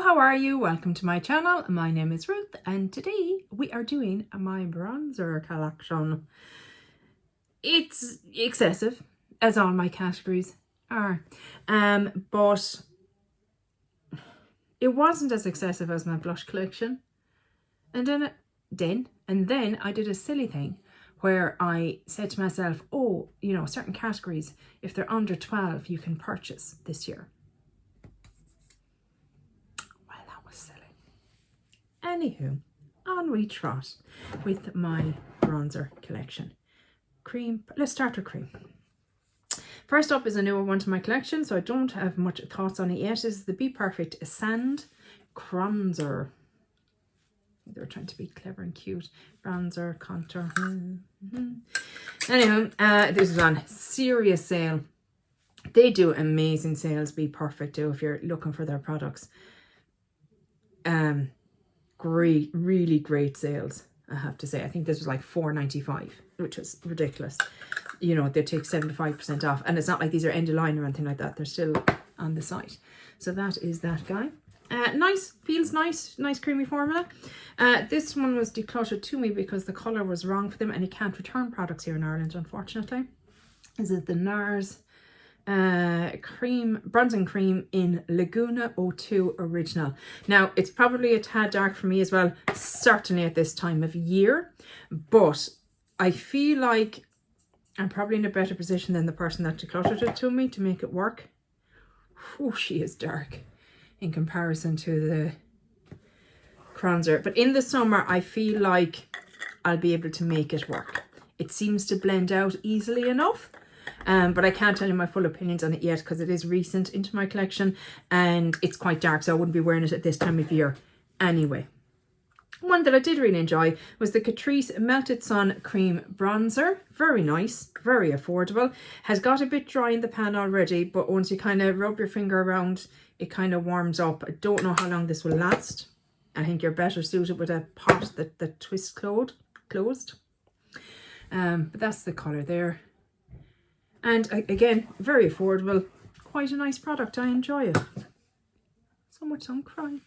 how are you? Welcome to my channel. My name is Ruth and today we are doing my bronzer collection. It's excessive, as all my categories are, but it wasn't as excessive as my blush collection. And then I did a silly thing where I said to myself, oh, you know, certain categories, if they're under 12, you can purchase this year. Anywho, on we trot with my bronzer collection. Cream, let's start with cream. First up is a newer one to my collection, so I don't have much thoughts on it yet. This is the Be Perfect Sand Bronzer. They were trying to be clever and cute. Bronzer, contour. Anyhow, this is on serious sale. They do amazing sales, Be Perfect do, if you're looking for their products. Great, really great sales, I have to say. I think this was like $4.95, which was ridiculous. You know, they take 75% off, and it's not like these are end of line or anything like that. They're still on the site. So that is that guy. Nice, feels nice creamy formula. This one was decluttered to me because the colour was wrong for them, and you can't return products here in Ireland, unfortunately. This is the NARS bronzing cream in Laguna 02 Original. Now, it's probably a tad dark for me as well, certainly at this time of year, but I feel like I'm probably in a better position than the person that decluttered it to me to make it work. Oh, she is dark in comparison to the bronzer, but in the summer I feel like I'll be able to make it work. It seems to blend out easily enough. But I can't tell you my full opinions on it yet because it is recent into my collection and it's quite dark, so I wouldn't be wearing it at this time of year anyway. One that I did really enjoy was the Catrice Melted Sun Cream Bronzer. Very nice, very affordable. Has got a bit dry in the pan already, but once you kind of rub your finger around, it kind of warms up. I don't know how long this will last. I think you're better suited with a pot that twists closed. But that's the colour there. And again, very affordable, quite a nice product. I enjoy it. So much I'm crying.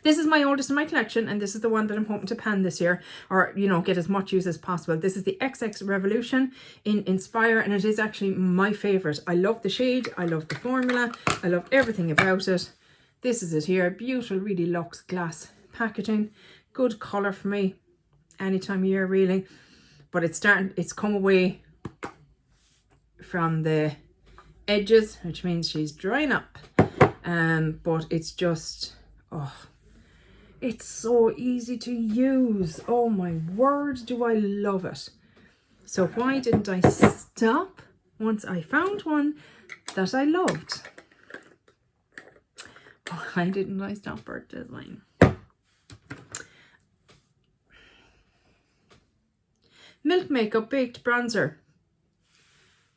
This is my oldest in my collection, and this is the one that I'm hoping to pan this year, or, you know, get as much use as possible. This is the XX Revolution in Inspire, and it is actually my favourite. I love the shade, I love the formula, I love everything about it. This is it here, beautiful, really luxe glass packaging. Good colour for me, any time of year really. But it's come away from the edges, which means she's drying up, but it's just, oh, it's so easy to use. Oh my word, do I love it. So why didn't I stop once I found one that I loved? Why didn't I stop purchasing? Milk Makeup Baked Bronzer.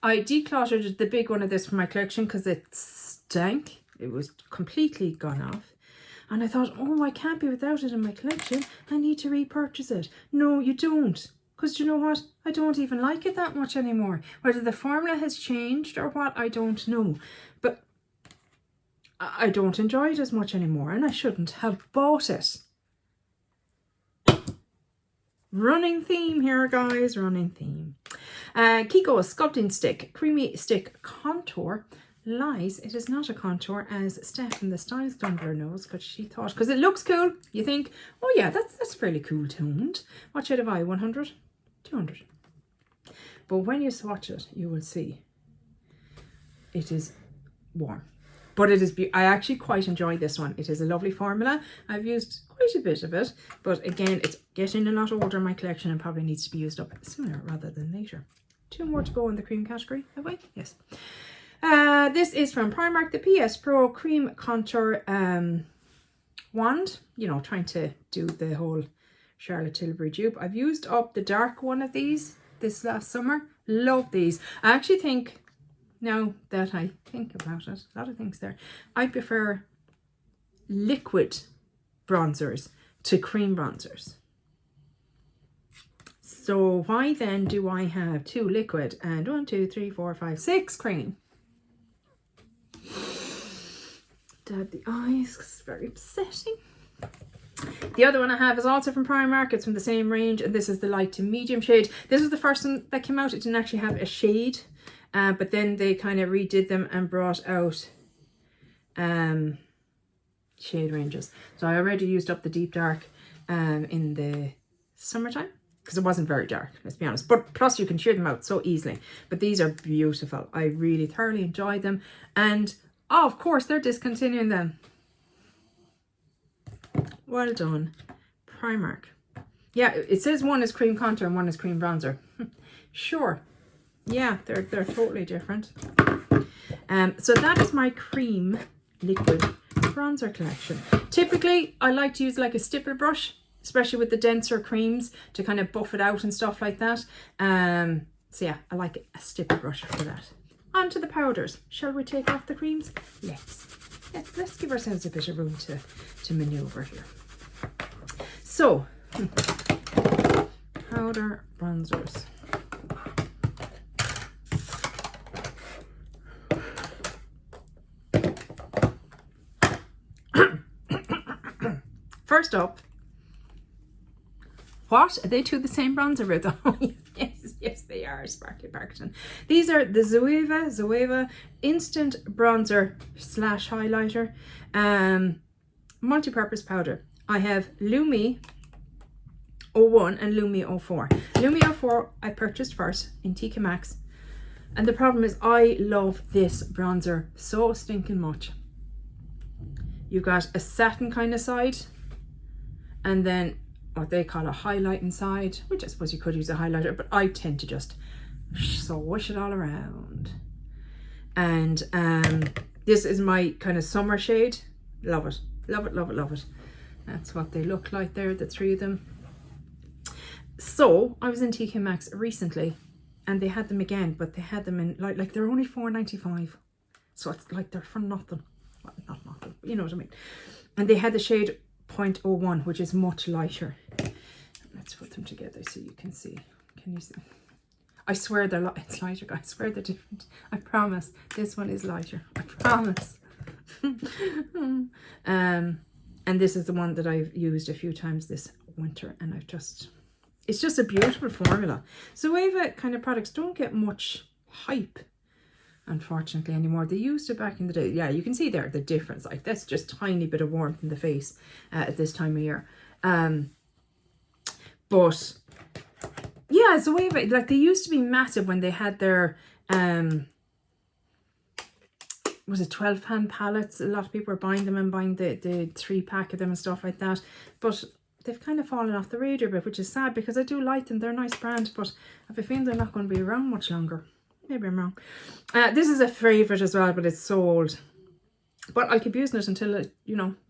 I decluttered the big one of this from my collection because it stank. It was completely gone off. And I thought, oh, I can't be without it in my collection. I need to repurchase it. No, you don't. Because you know what? I don't even like it that much anymore. Whether the formula has changed or what, I don't know. But I don't enjoy it as much anymore. And I shouldn't have bought it. Running theme here, guys. Running theme. Kiko Sculpting Stick Creamy Stick Contour. Lies, it is not a contour, as Steph in the Style Stumbler knows, because she thought, because it looks cool, you think, oh yeah, that's fairly cool toned. What shade have I? 100? 200. But when you swatch it, you will see it is warm. But it is, I actually quite enjoy this one. It is a lovely formula. I've used quite a bit of it, but again, it's getting a lot older in my collection and probably needs to be used up sooner rather than later. 2 more to go in the cream category, have I? Yes. This is from Primark, the PS Pro Cream Contour wand. You know, trying to do the whole Charlotte Tilbury dupe. I've used up the dark one of these this last summer. Love these. I actually think, now that I think about it, a lot of things there, I prefer liquid bronzers to cream bronzers. So why then do I have 2 liquid and 1, 2, 3, 4, 5, 6 cream? dab the eyes because it's very upsetting. The other one I have is also from Primark. It's from the same range, and this is the light to medium shade. This was the first one that came out. It didn't actually have a shade, but then they kind of redid them and brought out shade ranges. So I already used up the deep dark in the summertime because it wasn't very dark, let's be honest. But plus you can sheer them out so easily. But these are beautiful. I really thoroughly enjoyed them. And oh, of course, they're discontinuing them. Well done, Primark. Yeah, it says one is cream contour and one is cream bronzer. Sure. Yeah, they're totally different. So that is my cream liquid bronzer collection. Typically, I like to use like a stipple brush, especially with the denser creams, to kind of buff it out and stuff like that. So yeah, I like a stipple brush for that. On to the powders. Shall we take off the creams? Let's give ourselves a bit of room to maneuver here. So, powder bronzers. First up, what? Are they two the same bronzer, Ruth? Oh, yes, they are, Sparkly Parkington. These are the Zoeva Instant Bronzer / Highlighter multi-purpose powder. I have Lumi 01 and Lumi 04. Lumi 04 I purchased first in TK Maxx, and the problem is I love this bronzer so stinking much. You've got a satin kind of side, and then what they call a highlighting side, which I suppose you could use a highlighter, but I tend to just swish it all around. And this is my kind of summer shade. Love it. Love it, love it, love it. That's what they look like there, the three of them. So I was in TK Maxx recently and they had them again, but they had them in like they're only $4.95. So it's like they're for nothing. Well, not nothing, but you know what I mean. And they had the shade 0.01, which is much lighter. Let's put them together so you can see. Can you see? I swear it's lighter, guys. I swear they're different. I promise. This one is lighter. I promise. And this is the one that I've used a few times this winter, and it's just a beautiful formula. Zoeva kind of products don't get much hype, unfortunately, anymore. They used it back in the day. Yeah, you can see there the difference. Like, that's just a tiny bit of warmth in the face at this time of year. But yeah, Zoeva, like, they used to be massive when they had their was it 12-pan pallets? A lot of people were buying them and buying the 3-pack of them and stuff like that. But they've kind of fallen off the radar a bit, which is sad because I do like them. They're a nice brand, but I have a feeling they're not going to be around much longer. Maybe I'm wrong. This is a favourite as well, but it's sold. But I'll keep using it until it,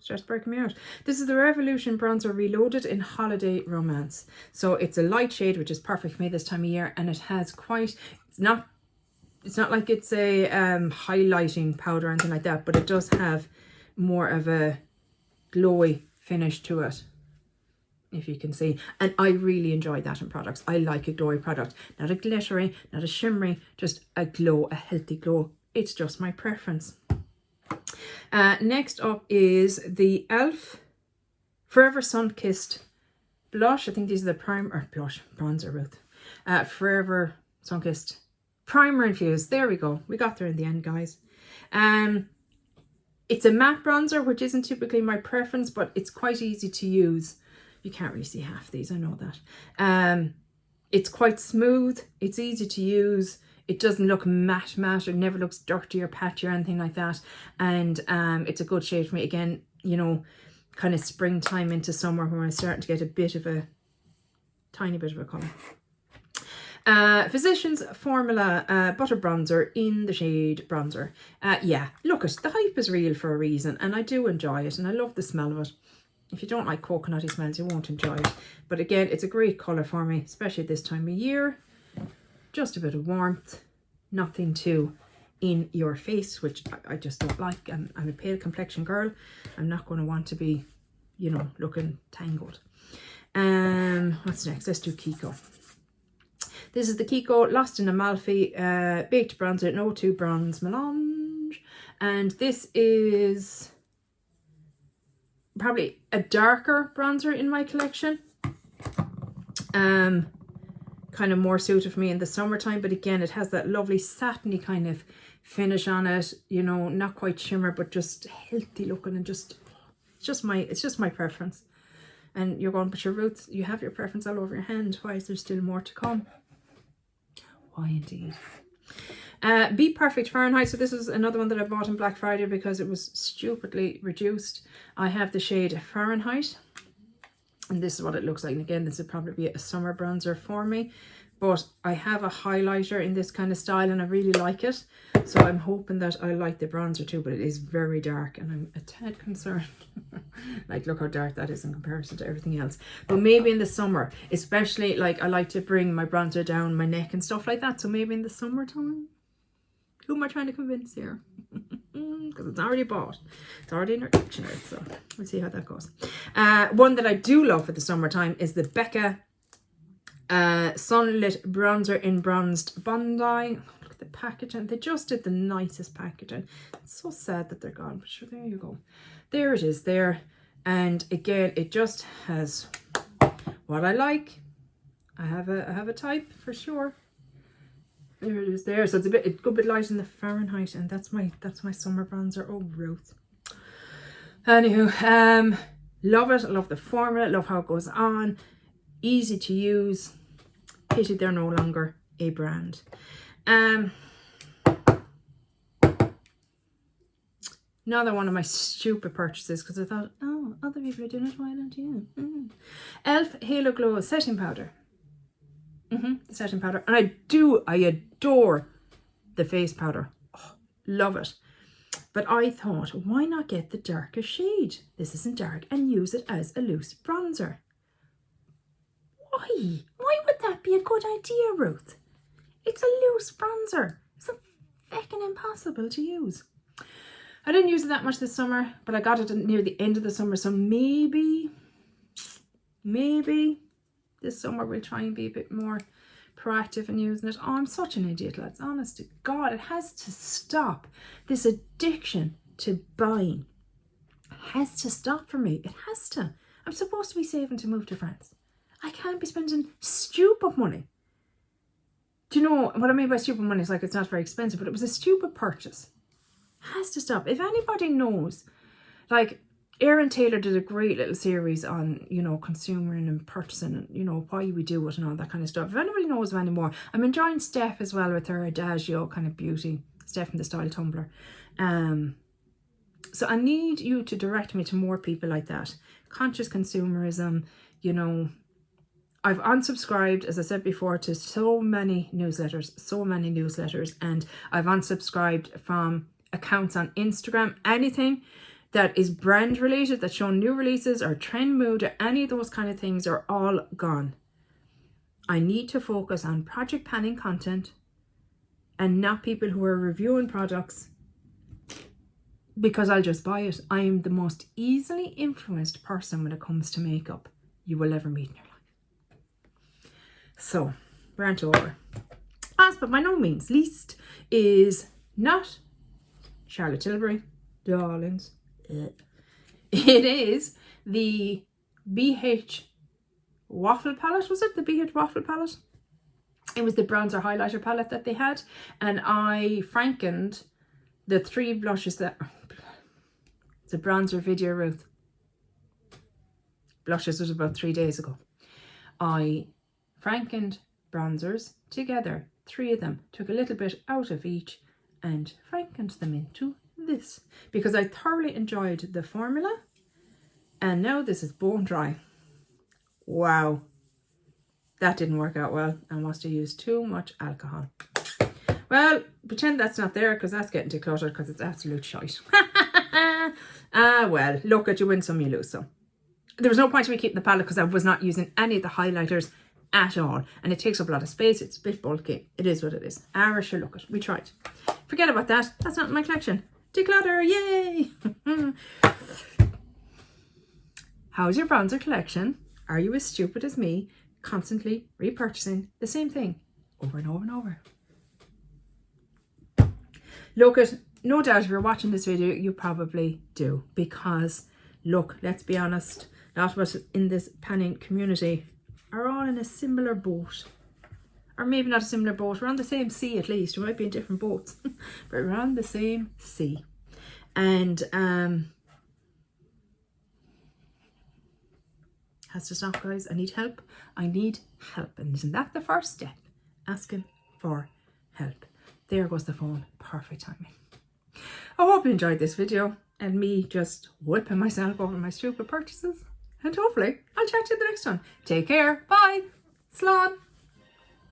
starts breaking me out. This is the Revolution Bronzer Reloaded in Holiday Romance. So it's a light shade, which is perfect for me this time of year. And it has it's not like it's a highlighting powder or anything like that, but it does have more of a glowy finish to it, if you can see. And I really enjoy that in products. I like a glowy product, not a glittery, not a shimmery, just a glow, a healthy glow. It's just my preference. Next up is the e.l.f. Forever Sun Kissed Blush. I think these are the bronzer, Ruth. Forever Sun Kissed Primer Infused. There we go. We got there in the end, guys. It's a matte bronzer, which isn't typically my preference, but it's quite easy to use. You can't really see half these, I know that. It's quite smooth. It's easy to use. It doesn't look matte. It never looks dirty or patchy or anything like that. And it's a good shade for me. Again, kind of springtime into summer when we're starting to get a tiny bit of a colour. Physicians Formula Butter Bronzer in the shade Bronzer. Yeah, look, the hype is real for a reason, and I do enjoy it, and I love the smell of it. If you don't like coconutty smells, you won't enjoy it. But again, it's a great colour for me, especially this time of year. Just a bit of warmth, nothing too in your face, which I just don't like. I'm a pale complexion girl. I'm not going to want to be, looking tangled. What's next? Let's do Kiko. This is the Kiko Lost in Amalfi Baked Bronzer in 02 Bronze Melange. And this is probably a darker bronzer in my collection. Kind of more suited for me in the summertime, but again, it has that lovely satiny kind of finish on it, you know, not quite shimmer, but just healthy looking, and just it's just my preference. And you're going, but your Ruth, you have your preference all over your hand. Why is there still more to come? Why indeed? Be Perfect Fahrenheit. So this is another one that I bought on Black Friday because it was stupidly reduced. I have the shade Fahrenheit, and this is what it looks like. And again, this would probably be a summer bronzer for me, but I have a highlighter in this kind of style and I really like it. So I'm hoping that I like the bronzer too, but it is very dark and I'm a tad concerned. Like, look how dark that is in comparison to everything else. But maybe in the summer, especially, like, I like to bring my bronzer down my neck and stuff like that. So maybe in the summertime. Who am I trying to convince here? Because it's already bought. It's already in our collection, so we'll see how that goes. One that I do love for the summertime is the Becca Sunlit Bronzer in Bronzed Bondi. Look at the packaging. They just did the nicest packaging. It's so sad that they're gone, but sure, there you go. There it is there. And again, it just has what I like. I have a type for sure. There it is there. So it's a good bit light in the Fahrenheit, and that's my summer bronzer. Oh, Ruth. Anywho, love it. I love the formula. Love how it goes on. Easy to use. Pity they're no longer a brand. Another one of my stupid purchases, because I thought, oh, other people are doing it, why don't you? Elf Halo Glow setting powder. The setting powder. And I adore the face powder. Oh, love it. But I thought, why not get the darker shade? This isn't dark, and use it as a loose bronzer. Why? Why would that be a good idea, Ruth? It's a loose bronzer. It's fucking impossible to use. I didn't use it that much this summer, but I got it near the end of the summer, so maybe this summer we'll try and be a bit more proactive in using it. Oh, I'm such an idiot, lads. Honest to God, it has to stop. This addiction to buying has to stop for me. It has to. I'm supposed to be saving to move to France. I can't be spending stupid money. Do you know what I mean by stupid money? It's like it's not very expensive, but it was a stupid purchase. Has to stop. If anybody knows, like, Erin Taylor did a great little series on, you know, consuming and purchasing and, you know, why we do it and all that kind of stuff. If anybody knows of any more, I'm enjoying Steph as well with her Adagio kind of beauty. Steph from the Style Tumbler. So I need you to direct me to more people like that. Conscious consumerism, you know. I've unsubscribed, as I said before, to so many newsletters, and I've unsubscribed from accounts on Instagram. Anything that is brand related, that show new releases or trend mood or any of those kind of things are all gone. I need to focus on project planning content and not people who are reviewing products because I'll just buy it. I am the most easily influenced person when it comes to makeup you will ever meet in your life. So, rant over. Last but by no means least is not Charlotte Tilbury, darlings. It is the BH Waffle Palette. Was it the BH Waffle Palette? It was the bronzer highlighter palette that they had, and I frankened the 3 blushes that... It's a bronzer video, Ruth. Blushes was about 3 days ago. I frankened bronzers together, 3 of them, took a little bit out of each and frankened them into this because I thoroughly enjoyed the formula, and now this is bone dry. Wow, that didn't work out well. I must have used too much alcohol. Well, pretend that's not there because that's getting decluttered because it's absolute shite. Well, look at you, win some, you lose some. There was no point in me keeping the palette because I was not using any of the highlighters at all, and it takes up a lot of space. It's a bit bulky. It is what it is. Sure, look it. We tried. Forget about that. That's not in my collection. Declutter, yay! How's your bronzer collection? Are you as stupid as me, constantly repurchasing the same thing over and over and over? Look at, no doubt if you're watching this video, you probably do, because look, let's be honest, a lot of us in this panning community are all in a similar boat. Or maybe not a similar boat, we're on the same sea at least. We might be in different boats, but we're on the same sea. And has to stop, guys. I need help. I need help. And isn't that the first step? Asking for help. There goes the phone. Perfect timing. I hope you enjoyed this video and me just whipping myself over my stupid purchases. And hopefully I'll chat to you the next one. Take care. Bye. Slán.